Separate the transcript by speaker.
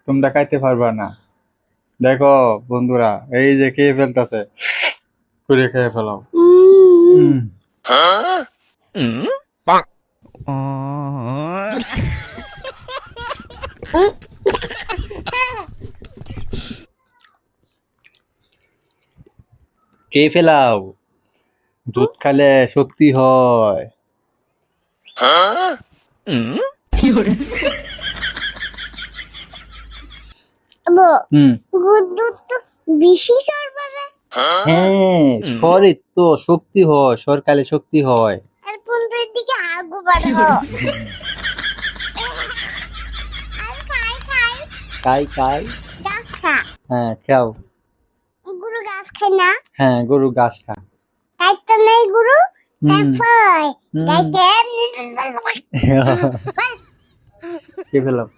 Speaker 1: তোমরা খাইতে পারবা না। দেখো বন্ধুরা, এই যে খেয়ে ফেলতেছে, করে খেয়ে ফেলাও। খেয়ে ফেলাও, দুধ খেলে শক্তি হয়।
Speaker 2: দুধ তো বেশি সরবরাহ।
Speaker 1: হ্যাঁ, শরীর তো শক্তি হয়, সরকালে শক্তি হয়।
Speaker 2: আর পুন্ডের দিকে আগু বাড়াও। আর খাই
Speaker 1: খাই
Speaker 2: গাছ খা।
Speaker 1: হ্যাঁ খাও।
Speaker 2: গরু গাছ খায় না?
Speaker 1: হ্যাঁ, গরু ঘাস খা।
Speaker 2: খাইতে নাই গরু,
Speaker 1: হুম।
Speaker 2: তারপর
Speaker 1: হুম।
Speaker 2: গাইতে
Speaker 1: খেয়ে ফেলাও।